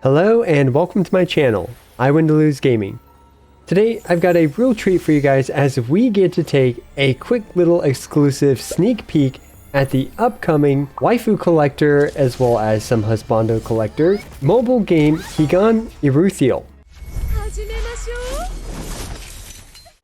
Hello and welcome to my channel, I Win to Lose Gaming. Today I've got a real treat for you guys as we get to take a quick little exclusive sneak peek at the upcoming Waifu Collector as well as some Husbando Collector mobile game Higan Eruthyll.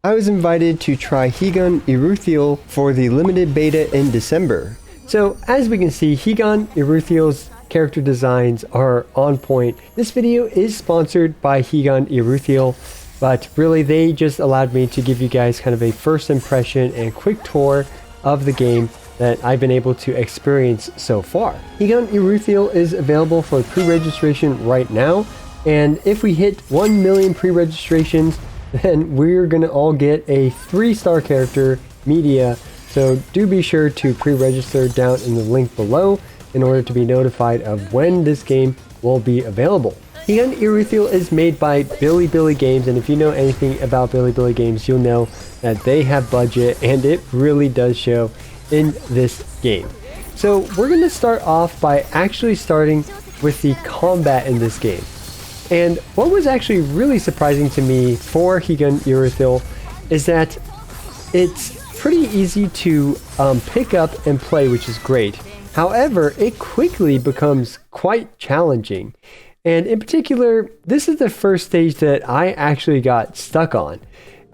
I was invited to try Higan Eruthyll for the limited beta in December. So as we can see, Higan Eruthyll's character designs are on point. This video is sponsored by Higan Eruthyll, but really they just allowed me to give you guys kind of a first impression and quick tour of the game that I've been able to experience so far. Higan Eruthyll is available for pre-registration right now, and if we hit 1 million pre-registrations, then we're gonna all get a 3-star character media. So do be sure to pre-register down in the link below in order to be notified of when this game will be available. Higan Eruthyll is made by Bilibili Games, and if you know anything about Bilibili Games, you'll know that they have budget, and it really does show in this game. So we're going to start off by actually starting with the combat in this game. And what was actually really surprising to me for Higan Eruthyll is that it's pretty easy to pick up and play, which is great. However, it quickly becomes quite challenging. And in particular, this is the first stage that I actually got stuck on.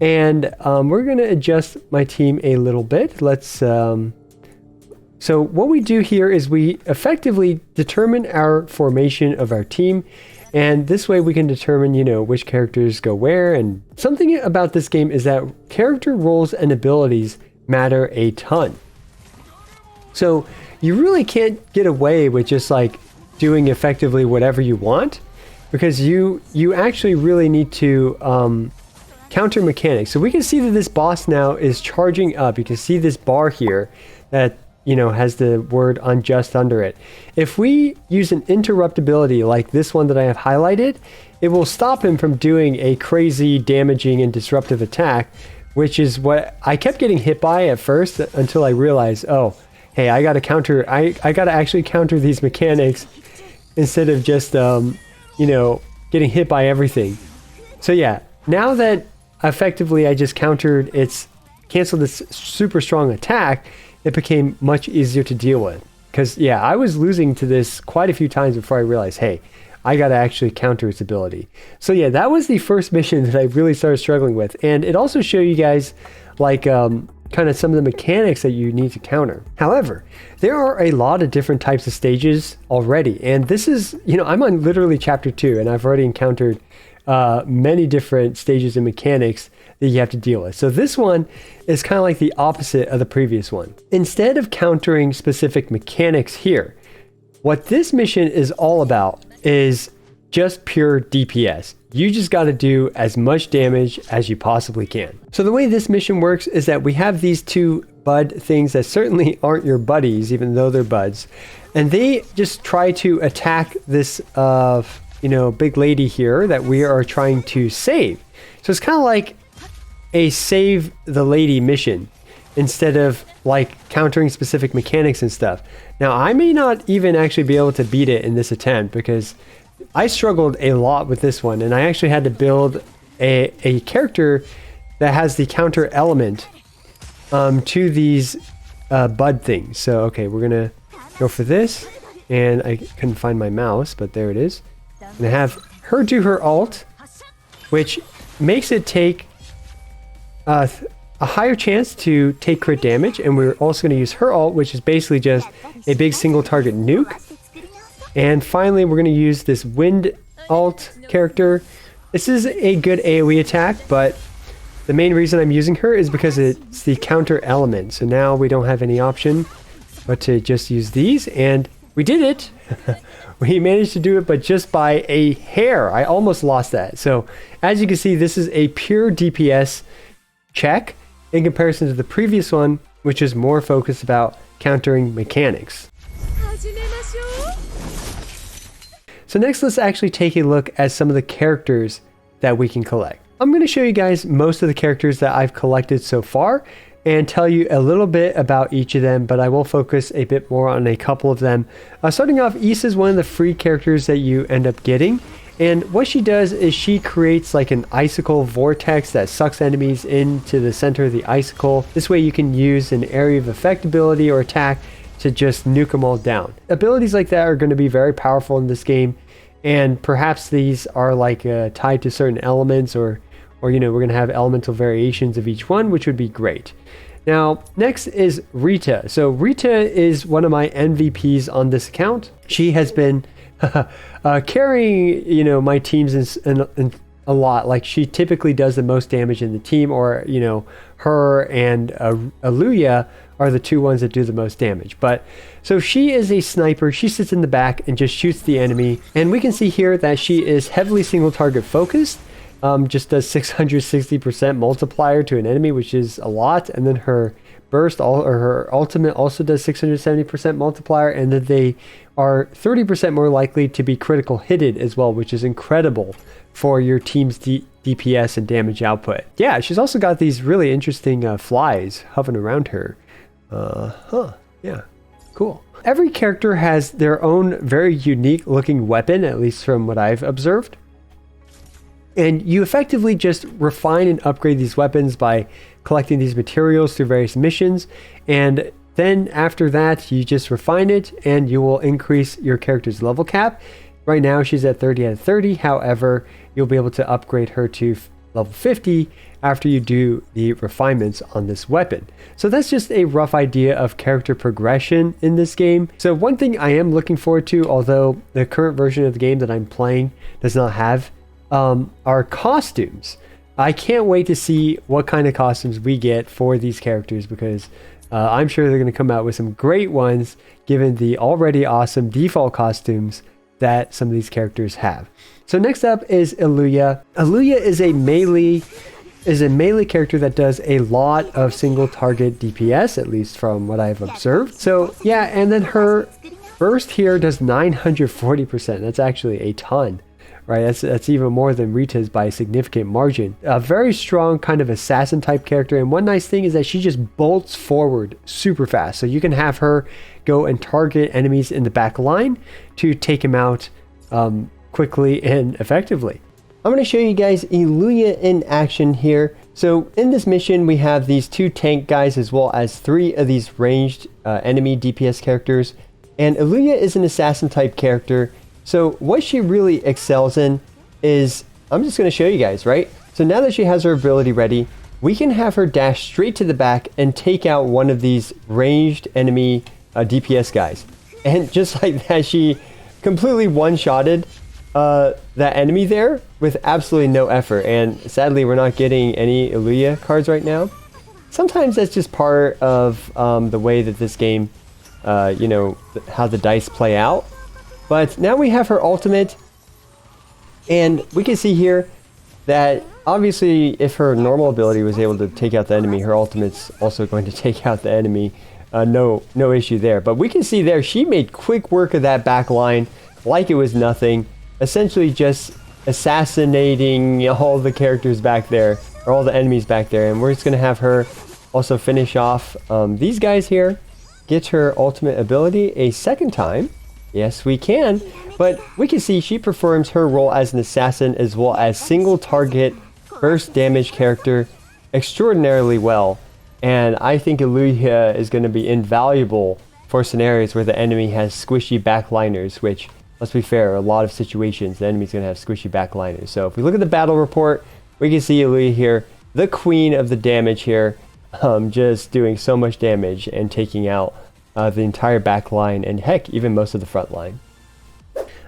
And we're going to adjust my team a little bit. Let's. So what we do here is we effectively determine our formation of our team. And this way we can determine, which characters go where. And something about this game is that character roles and abilities matter a ton. So you really can't get away with just like doing effectively whatever you want, because you actually really need to counter mechanics. So we can see that this boss now is charging up. You can see this bar here that has the word unjust under it. If we use an interruptibility like this one that I have highlighted, it will stop him from doing a crazy damaging and disruptive attack, which is what I kept getting hit by at first until I realized, oh, hey, I gotta counter, I gotta actually counter these mechanics instead of just, getting hit by everything. So yeah, now that effectively I just canceled this super strong attack, it became much easier to deal with. Because yeah, I was losing to this quite a few times before I realized, hey, I gotta actually counter its ability. So yeah, that was the first mission that I really started struggling with. And it also showed you guys like, kind of some of the mechanics that you need to counter. However, there are a lot of different types of stages already, and this is, I'm on literally chapter 2, and I've already encountered many different stages and mechanics that you have to deal with. So this one is kind of like the opposite of the previous one. Instead of countering specific mechanics here, what this mission is all about is just pure DPS. You just got to do as much damage as you possibly can. So the way this mission works is that we have these two bud things that certainly aren't your buddies, even though they're buds. And they just try to attack this, big lady here that we are trying to save. So it's kind of like a save the lady mission instead of like countering specific mechanics and stuff. Now, I may not even actually be able to beat it in this attempt because I struggled a lot with this one, and I actually had to build a character that has the counter element to these bud things. So, okay, we're going to go for this, and I couldn't find my mouse, but there it is. I'm going to have her do her ult, which makes it take a higher chance to take crit damage, and we're also going to use her ult, which is basically just a big single target nuke. And finally, we're going to use this wind ult character. This is a good AoE attack, but the main reason I'm using her is because it's the counter element. So now we don't have any option but to just use these, and we did it. We managed to do it, but just by a hair. I almost lost that. So as you can see, this is a pure DPS check in comparison to the previous one, which is more focused about countering mechanics. So next, let's actually take a look at some of the characters that we can collect. I'm going to show you guys most of the characters that I've collected so far and tell you a little bit about each of them, but I will focus a bit more on a couple of them. Starting off, Issa is one of the free characters that you end up getting, And what she does is she creates like an icicle vortex that sucks enemies into the center of the icicle. This way you can use an area of effect ability or attack to just nuke them all down. Abilities like that are going to be very powerful in this game, and perhaps these are like tied to certain elements, or you know, we're going to have elemental variations of each one, which would be great. Now, next is Rita. So Rita is one of my MVPs on this account. She has been carrying, you know, my teams in a lot. Like, she typically does the most damage in the team, or, you know, her and Aluya are the two ones that do the most damage. But so she is a sniper. She sits in the back and just shoots the enemy. And we can see here that she is heavily single target focused. Just does 660% multiplier to an enemy, which is a lot. And then her burst, or her ultimate, also does 670% multiplier, and that they are 30% more likely to be critical hitted as well, which is incredible for your team's DPS and damage output. Yeah, she's also got these really interesting flies hovering around her. Yeah, cool. Every character has their own very unique looking weapon, at least from what I've observed. And you effectively just refine and upgrade these weapons by collecting these materials through various missions. And then after that, you just refine it and you will increase your character's level cap. Right now, she's at 30 out of 30. However, you'll be able to upgrade her to level 50 after you do the refinements on this weapon. So that's just a rough idea of character progression in this game. So one thing I am looking forward to, although the current version of the game that I'm playing does not have, are costumes. I can't wait to see what kind of costumes we get for these characters, because I'm sure they're going to come out with some great ones given the already awesome default costumes that some of these characters have. So next up is Aluya. Aluya is a melee character that does a lot of single target DPS, at least from what I've observed. So yeah, and then her burst here does 940%. That's actually a ton. Right, that's even more than Rita's by a significant margin. A very strong kind of assassin type character, and one nice thing is that she just bolts forward super fast. So you can have her go and target enemies in the back line to take them out quickly and effectively. I'm going to show you guys Aluya in action here. So in this mission, we have these 2 tank guys as well as 3 of these ranged enemy DPS characters. And Aluya is an assassin type character. So what she really excels in is, I'm just going to show you guys, right? So now that she has her ability ready, we can have her dash straight to the back and take out one of these ranged enemy DPS guys. And just like that, she completely one-shotted that enemy there with absolutely no effort. And sadly, we're not getting any Aluya cards right now. Sometimes that's just part of the way that this game, you know, how the dice play out. But now we have her ultimate, and we can see here that obviously if her normal ability was able to take out the enemy, her ultimate's also going to take out the enemy. No issue there. But we can see there she made quick work of that back line like it was nothing, essentially just assassinating all the characters back there, or all the enemies back there. And we're just going to have her also finish off these guys here, get her ultimate ability a second time. Yes, we can, but we can see she performs her role as an assassin as well as single target burst damage character extraordinarily well. And I think Aluya is going to be invaluable for scenarios where the enemy has squishy backliners, which, let's be fair, a lot of situations the enemy's going to have squishy backliners. So if we look at the battle report, we can see Aluya here, the queen of the damage here, just doing so much damage and taking out the entire back line, and heck, even most of the front line.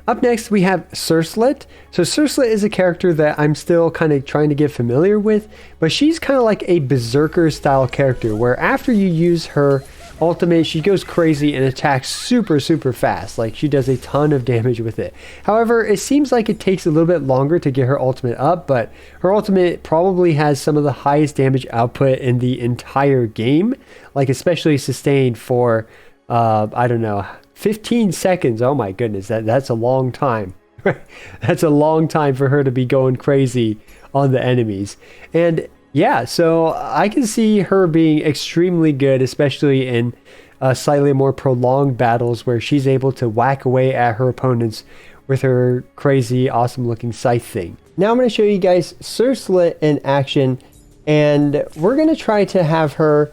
Up next, we have Cerslet. So Cerslet is a character that I'm still kind of trying to get familiar with, but she's kind of like a berserker style character where after you use her ultimate, she goes crazy and attacks super fast. Like, she does a ton of damage with it. However, it seems like it takes a little bit longer to get her ultimate up, but her ultimate probably has some of the highest damage output in the entire game, like especially sustained for I don't know, 15 seconds. Oh my goodness, that's a long time. That's a long time for her to be going crazy on the enemies. And yeah, so I can see her being extremely good, especially in slightly more prolonged battles where she's able to whack away at her opponents with her crazy, awesome looking scythe thing. Now I'm going to show you guys Surslit in action, and we're going to try to have her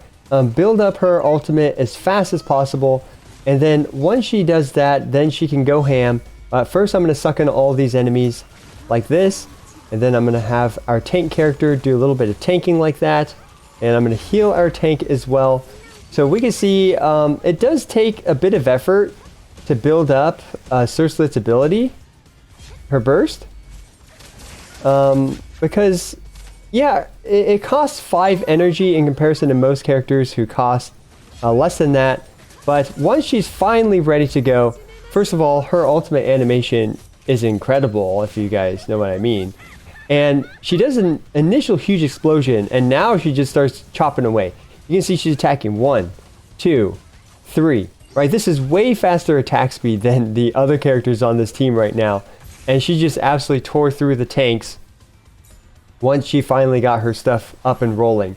build up her ultimate as fast as possible. And then once she does that, then she can go ham. First, I'm going to suck in all these enemies like this. And then I'm going to have our tank character do a little bit of tanking like that. And I'm going to heal our tank as well. So we can see it does take a bit of effort to build up Surslit's ability, her burst. Because, yeah, it costs 5 energy in comparison to most characters who cost less than that. But once she's finally ready to go, first of all, her ultimate animation is incredible, if you guys know what I mean. And she does an initial huge explosion, and now she just starts chopping away. You can see she's attacking 1, 2, 3. Right, this is way faster attack speed than the other characters on this team right now. And she just absolutely tore through the tanks once she finally got her stuff up and rolling.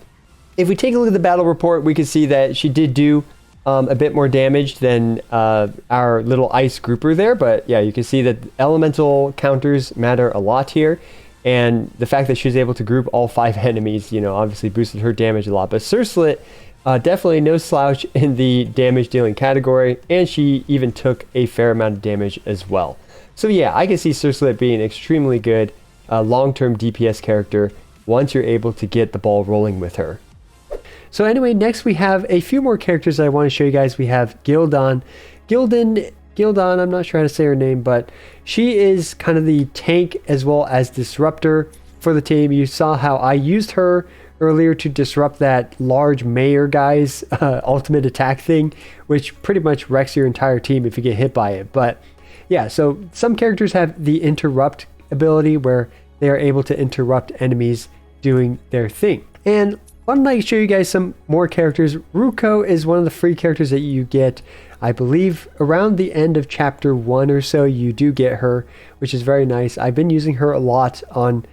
If we take a look at the battle report, we can see that she did do a bit more damage than our little ice grouper there. But yeah, you can see that elemental counters matter a lot here. And the fact that she was able to group all 5 enemies, you know, obviously boosted her damage a lot. But Surslit, definitely no slouch in the damage dealing category. And she even took a fair amount of damage as well. So yeah, I can see Surslit being extremely good long-term DPS character once you're able to get the ball rolling with her. So anyway, next we have a few more characters that I want to show you guys. We have Gildan, I'm not sure how to say her name, but she is kind of the tank as well as disruptor for the team. You saw how I used her earlier to disrupt that large mayor guy's ultimate attack thing, which pretty much wrecks your entire team if you get hit by it. But yeah, so some characters have the interrupt ability where they are able to interrupt enemies doing their thing. And why don't I show you guys some more characters. Ruko is one of the free characters that you get, I believe, around the end of chapter 1 or so. You do get her, which is very nice. I've been using her a lot on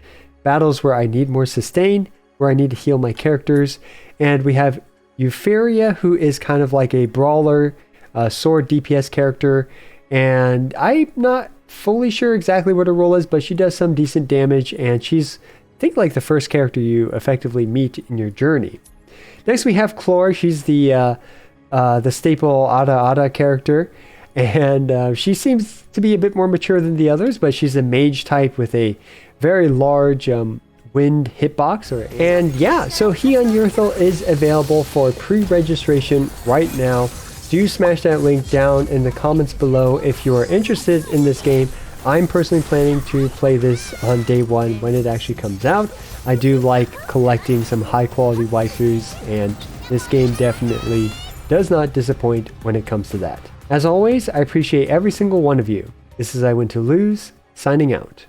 battles where I need more sustain, where I need to heal my characters. And we have Euphoria, who is kind of like a brawler, sword DPS character. And I'm not fully sure exactly what her role is, but she does some decent damage, and she's, I think, like the first character you effectively meet in your journey. Next we have Chlor. She's the staple Ada character, and she seems to be a bit more mature than the others, but she's a mage type with a very large wind hitbox. And yeah, so Higan Eruthyll is available for pre-registration right now. Do smash that link down in the comments below if you are interested in this game. I'm personally planning to play this on day 1 when it actually comes out. I do like collecting some high quality waifus, and this game definitely does not disappoint when it comes to that. As always, I appreciate every single one of you. This is I Win to Lose, signing out.